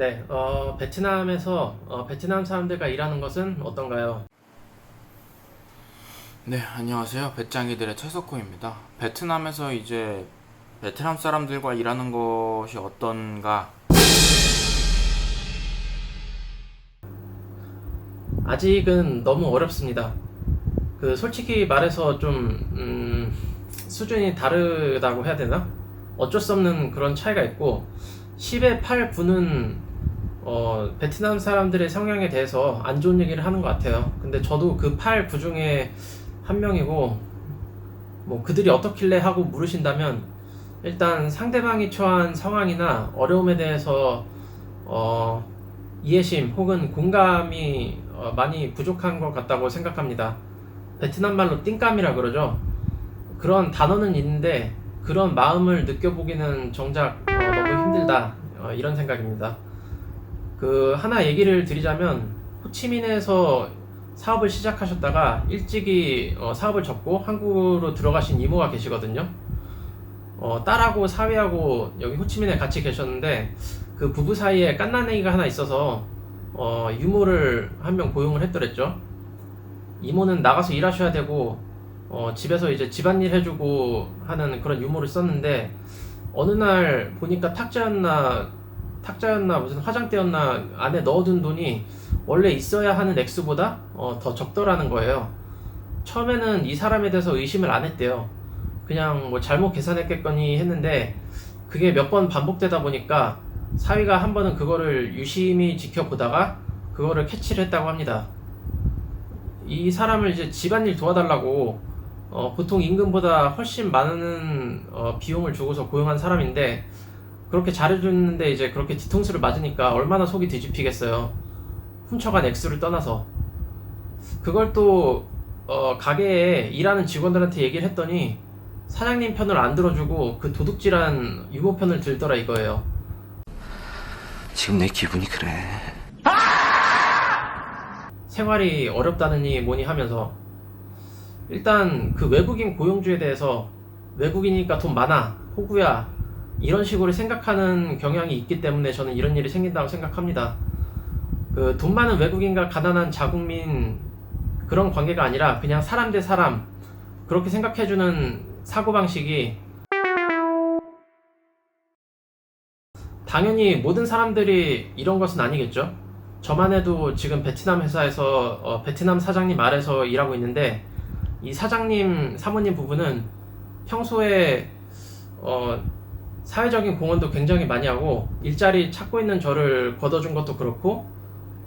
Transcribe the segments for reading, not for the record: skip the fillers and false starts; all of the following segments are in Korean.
네, 베트남에서 베트남 사람들과 일하는 것은 어떤가요? 네, 안녕하세요. 배짱이들의 최석호입니다. 베트남에서 이제 베트남 사람들과 일하는 것이 어떤가? 아직은 너무 어렵습니다. 솔직히 말해서 좀, 수준이 다르다고 해야 되나? 어쩔 수 없는 그런 차이가 있고, 10의 8, 9는, 베트남 사람들의 성향에 대해서 안 좋은 얘기를 하는 것 같아요. 근데 저도 그 8, 9 중에 한 명이고, 뭐 그들이 어떻길래 하고 물으신다면, 일단 상대방이 처한 상황이나 어려움에 대해서 어, 이해심 혹은 공감이 많이 부족한 것 같다고 생각합니다. 베트남 말로 띵감이라 그러죠. 그런 단어는 있는데 그런 마음을 느껴보기는 정작 너무 힘들다, 이런 생각입니다. 하나 얘기를 드리자면 호치민에서 사업을 시작하셨다가 일찍이 사업을 접고 한국으로 들어가신 이모가 계시거든요. 딸하고 사위하고 여기 호치민에 같이 계셨는데 그 부부 사이에 깐난애기가 하나 있어서 유모를 한 명 고용을 했더랬죠. 이모는 나가서 일하셔야 되고 집에서 이제 집안일 해주고 하는 그런 유모를 썼는데 어느 날 보니까 탁자였나 무슨 화장대였나 안에 넣어둔 돈이 원래 있어야 하는 액수보다 더 적더라는 거예요. 처음에는 이 사람에 대해서 의심을 안 했대요. 그냥 뭐 잘못 계산했겠거니 했는데 그게 몇 번 반복되다 보니까 사위가 한 번은 그거를 유심히 지켜보다가 그거를 캐치를 했다고 합니다. 이 사람을 이제 집안일 도와달라고 보통 임금보다 훨씬 많은 비용을 주고서 고용한 사람인데 그렇게 잘해줬는데 이제 그렇게 뒤통수를 맞으니까 얼마나 속이 뒤집히겠어요. 훔쳐간 액수를 떠나서 그걸 또 가게에 일하는 직원들한테 얘기를 했더니 사장님 편을 안 들어주고 그 도둑질한 유모 편을 들더라 이거예요. 지금 내 기분이 그래. 생활이 어렵다느니 뭐니 하면서 일단 그 외국인 고용주에 대해서 외국인이니까 돈 많아, 호구야, 이런 식으로 생각하는 경향이 있기 때문에 저는 이런 일이 생긴다고 생각합니다. 돈 많은 외국인과 가난한 자국민 그런 관계가 아니라 그냥 사람 대 사람 그렇게 생각해주는 사고방식이 당연히 모든 사람들이 이런 것은 아니겠죠. 저만 해도 지금 베트남 회사에서 베트남 사장님 아래서 일하고 있는데 이 사장님 사모님 부부는 평소에 사회적인 공헌도 굉장히 많이 하고 일자리 찾고 있는 저를 걷어준 것도 그렇고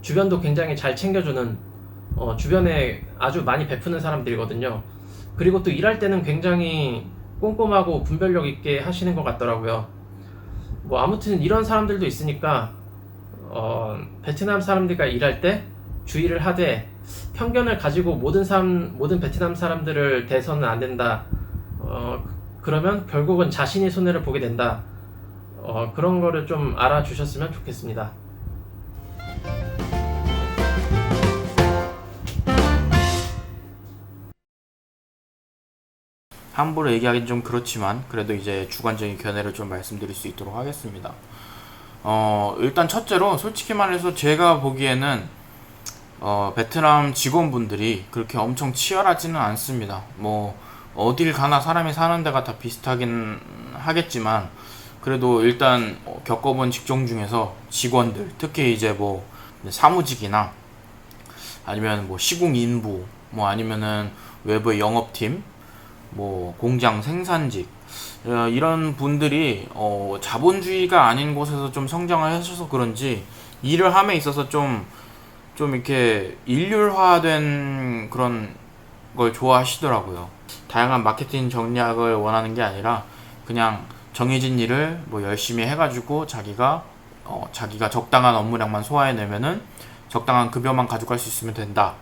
주변도 굉장히 잘 챙겨주는 주변에 아주 많이 베푸는 사람들이거든요. 그리고 또 일할 때는 굉장히 꼼꼼하고 분별력 있게 하시는 것 같더라고요. 뭐 아무튼 이런 사람들도 있으니까 베트남 사람들과 일할 때 주의를 하되 편견을 가지고 모든 베트남 사람들을 대해서는 안 된다. 그러면 결국은 자신이 손해를 보게 된다. 그런 거를 좀 알아주셨으면 좋겠습니다. 함부로 얘기하기는 좀 그렇지만 그래도 이제 주관적인 견해를 좀 말씀드릴 수 있도록 하겠습니다. 일단 첫째로 솔직히 말해서 제가 보기에는 베트남 직원분들이 그렇게 엄청 치열하지는 않습니다. 뭐 어딜 가나 사람이 사는 데가 다 비슷하긴 하겠지만 그래도 일단 겪어본 직종 중에서 직원들 특히 이제 뭐 사무직이나 아니면 뭐 시공인부 뭐 아니면은 외부의 영업팀 뭐 공장 생산직 이런 분들이 자본주의가 아닌 곳에서 좀 성장을 하셔서 그런지 일을 함에 있어서 좀 이렇게 일률화된 그런 걸 좋아하시더라고요. 다양한 마케팅 전략을 원하는 게 아니라 그냥 정해진 일을 뭐 열심히 해가지고 자기가 적당한 업무량만 소화해내면은 적당한 급여만 가져갈 수 있으면 된다.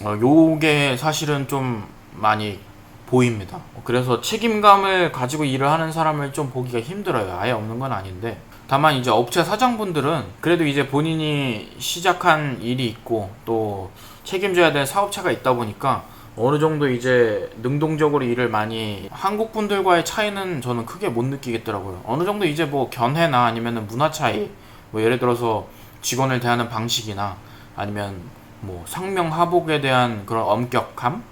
요게 사실은 좀 많이 보입니다. 그래서 책임감을 가지고 일을 하는 사람을 좀 보기가 힘들어요. 아예 없는 건 아닌데 다만 이제 업체 사장분들은 그래도 이제 본인이 시작한 일이 있고 또 책임져야 될 사업체가 있다 보니까 어느 정도 이제 능동적으로 일을 많이 한국 분들과의 차이는 저는 크게 못 느끼겠더라고요. 어느 정도 이제 뭐 견해나 아니면은 문화 차이 뭐 예를 들어서 직원을 대하는 방식이나 아니면 뭐 상명하복에 대한 그런 엄격함,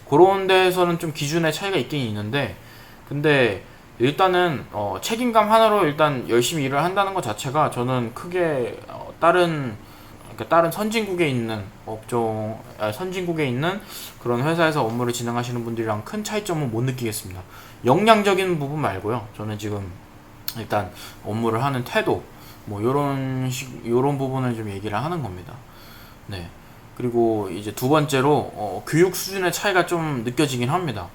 그런 데에서는 좀 기준의 차이가 있긴 있는데, 근데 일단은 책임감 하나로 일단 열심히 일을 한다는 것 자체가 저는 크게 다른 선진국에 있는 선진국에 있는 그런 회사에서 업무를 진행하시는 분들이랑 큰 차이점은 못 느끼겠습니다. 역량적인 부분 말고요. 저는 지금 일단 업무를 하는 태도, 뭐 요런 부분을 좀 얘기를 하는 겁니다. 네. 그리고 이제 두 번째로 교육 수준의 차이가 좀 느껴지긴 합니다.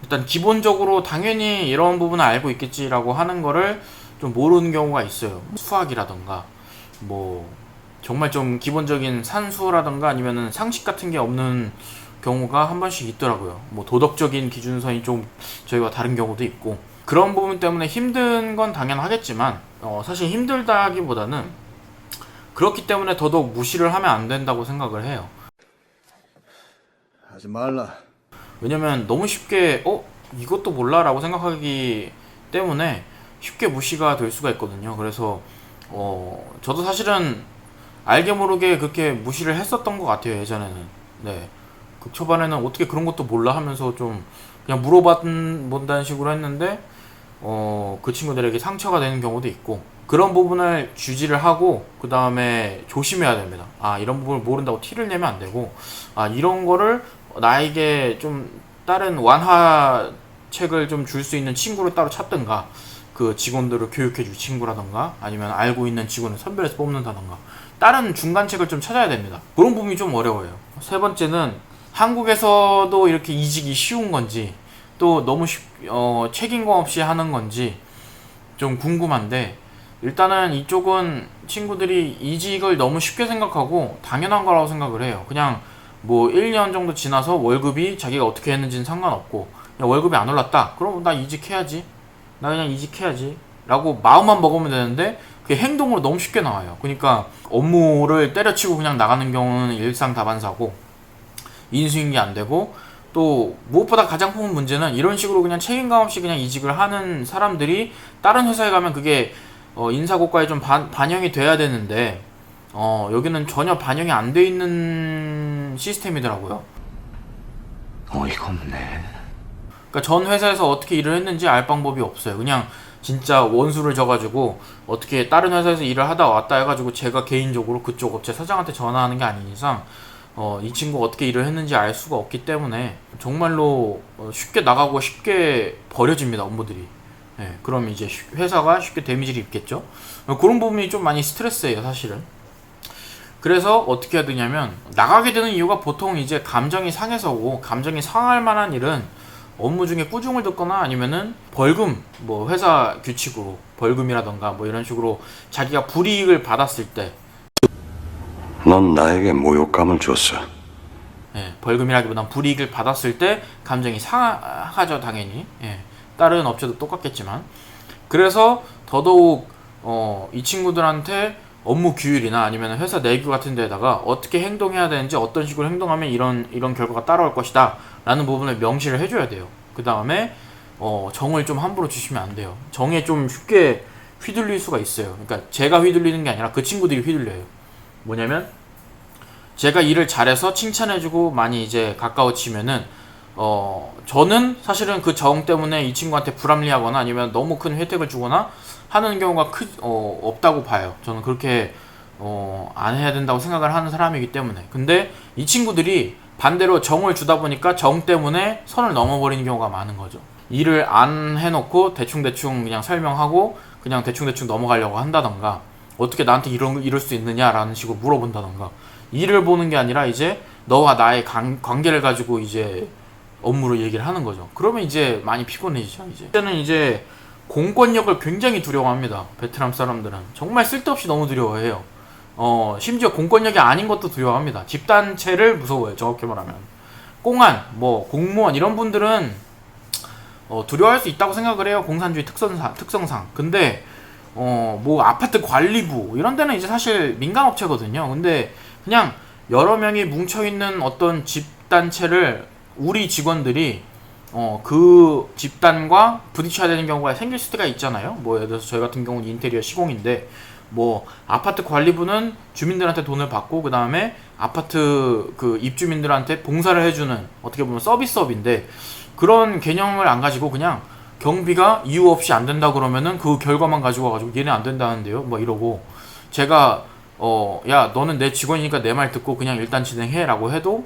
일단 기본적으로 당연히 이런 부분을 알고 있겠지라고 하는 거를 좀 모르는 경우가 있어요. 수학이라던가 뭐 정말 좀 기본적인 산수라던가 아니면은 상식 같은 게 없는 경우가 한 번씩 있더라고요. 뭐 도덕적인 기준선이 좀 저희와 다른 경우도 있고, 그런 부분 때문에 힘든 건 당연하겠지만 사실 힘들다기보다는 그렇기 때문에 더더욱 무시를 하면 안 된다고 생각을 해요. 하지 말라. 왜냐면 너무 쉽게 이것도 몰라 라고 생각하기 때문에 쉽게 무시가 될 수가 있거든요. 그래서 저도 사실은 알게 모르게 그렇게 무시를 했었던 것 같아요, 예전에는. 네. 그 초반에는 어떻게 그런 것도 몰라 하면서 좀 그냥 물어본다는 식으로 했는데 그 친구들에게 상처가 되는 경우도 있고, 그런 부분을 주지를 하고 그 다음에 조심해야 됩니다. 이런 부분을 모른다고 티를 내면 안 되고, 이런 거를 나에게 좀 다른 완화책을 좀 줄 수 있는 친구를 따로 찾든가, 그 직원들을 교육해 줄 친구라던가 아니면 알고 있는 직원을 선별해서 뽑는다던가 다른 중간책을 좀 찾아야 됩니다. 그런 부분이 좀 어려워요. 세 번째는 한국에서도 이렇게 이직이 쉬운 건지 또 너무 책임감 없이 하는 건지 좀 궁금한데, 일단은 이쪽은 친구들이 이직을 너무 쉽게 생각하고 당연한 거라고 생각을 해요. 그냥 뭐 1년 정도 지나서 월급이 자기가 어떻게 했는지는 상관없고, 그냥 월급이 안 올랐다 그럼 나 이직해야지, 나 그냥 이직해야지 라고 마음만 먹으면 되는데, 그게 행동으로 너무 쉽게 나와요. 그러니까 업무를 때려치고 그냥 나가는 경우는 일상다반사고, 인수인계 안 되고, 또 무엇보다 가장 큰 문제는 이런 식으로 그냥 책임감 없이 그냥 이직을 하는 사람들이 다른 회사에 가면 그게 인사고과에 좀 반영이 돼야 되는데 여기는 전혀 반영이 안 돼 있는 시스템이더라고요. 어이가 없네. 그러니까 전 회사에서 어떻게 일을 했는지 알 방법이 없어요. 그냥 진짜 원수를 져가지고 어떻게 다른 회사에서 일을 하다 왔다 해가지고 제가 개인적으로 그쪽 업체 사장한테 전화하는 게 아닌 이상 이 친구가 어떻게 일을 했는지 알 수가 없기 때문에 정말로 쉽게 나가고 쉽게 버려집니다, 업무들이. 네, 그럼 이제 회사가 쉽게 데미지를 입겠죠. 그런 부분이 좀 많이 스트레스예요, 사실은. 그래서 어떻게 해야 되냐면, 나가게 되는 이유가 보통 이제 감정이 상해서고, 감정이 상할 만한 일은 업무 중에 꾸중을 듣거나 아니면은 벌금, 뭐 회사 규칙으로 벌금이라던가 뭐 이런 식으로 자기가 불이익을 받았을 때, 넌 나에게 모욕감을 줬어. 벌금이라기보단 불이익을 받았을 때 감정이 상하죠, 당연히. 다른 업체도 똑같겠지만. 그래서 더더욱 이 친구들한테 업무 규율이나 아니면 회사 내규 같은 데다가 어떻게 행동해야 되는지, 어떤 식으로 행동하면 이런 결과가 따라올 것이다 라는 부분을 명시를 해줘야 돼요. 그 다음에 정을 좀 함부로 주시면 안 돼요. 정에 좀 쉽게 휘둘릴 수가 있어요. 그러니까 제가 휘둘리는 게 아니라 그 친구들이 휘둘려요. 뭐냐면, 제가 일을 잘해서 칭찬해주고 많이 이제 가까워지면은 저는 사실은 그 정 때문에 이 친구한테 불합리하거나 아니면 너무 큰 혜택을 주거나 하는 경우가 없다고 봐요. 저는 그렇게 안 해야 된다고 생각을 하는 사람이기 때문에. 근데 이 친구들이 반대로 정을 주다 보니까 정 때문에 선을 넘어버리는 경우가 많은 거죠. 일을 안 해놓고 대충대충 그냥 설명하고 그냥 대충대충 넘어가려고 한다던가, 어떻게 나한테 이럴 수 있느냐라는 식으로 물어본다던가, 일을 보는 게 아니라 이제 너와 나의 관계를 가지고 이제 업무를 얘기를 하는 거죠. 그러면 이제 많이 피곤해지죠. 이제는 이제 공권력을 굉장히 두려워합니다. 베트남 사람들은 정말 쓸데없이 너무 두려워해요. 심지어 공권력이 아닌 것도 두려워합니다. 집단체를 무서워해요, 정확히 말하면. 공안, 뭐 공무원 이런 분들은 두려워할 수 있다고 생각을 해요, 공산주의 특성상. 근데 뭐 아파트 관리부 이런 데는 이제 사실 민간업체거든요. 근데 그냥 여러 명이 뭉쳐있는 어떤 집단체를 우리 직원들이 그 집단과 부딪혀야 되는 경우가 생길 수가 있잖아요. 뭐 예를 들어서 저희 같은 경우는 인테리어 시공인데 뭐 아파트 관리부는 주민들한테 돈을 받고 그 다음에 아파트 그 입주민들한테 봉사를 해주는 어떻게 보면 서비스업인데, 그런 개념을 안 가지고 그냥 경비가 이유 없이 안 된다 그러면은 그 결과만 가지고 와가지고 얘네 안 된다는데요 뭐 이러고, 제가 야 너는 내 직원이니까 내 말 듣고 그냥 일단 진행해 라고 해도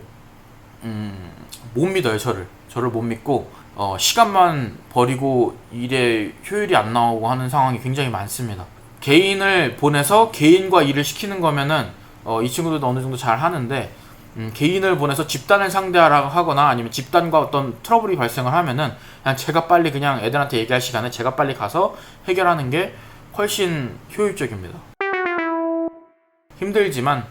못 믿어요. 저를 못 믿고 시간만 버리고 일에 효율이 안 나오고 하는 상황이 굉장히 많습니다. 개인을 보내서 개인과 일을 시키는 거면은 이 친구들도 어느 정도 잘 하는데, 개인을 보내서 집단을 상대하라 하거나 아니면 집단과 어떤 트러블이 발생을 하면은 그냥 제가 빨리 그냥 애들한테 얘기할 시간에 제가 빨리 가서 해결하는 게 훨씬 효율적입니다. 힘들지만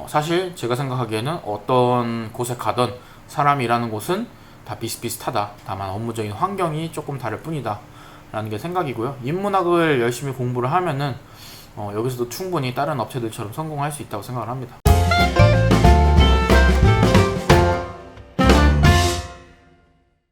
사실 제가 생각하기에는 어떤 곳에 가던 사람이 일하는 곳은 다 비슷비슷하다. 다만 업무적인 환경이 조금 다를 뿐이다 라는 게 생각이고요. 인문학을 열심히 공부를 하면은 여기서도 충분히 다른 업체들처럼 성공할 수 있다고 생각을 합니다.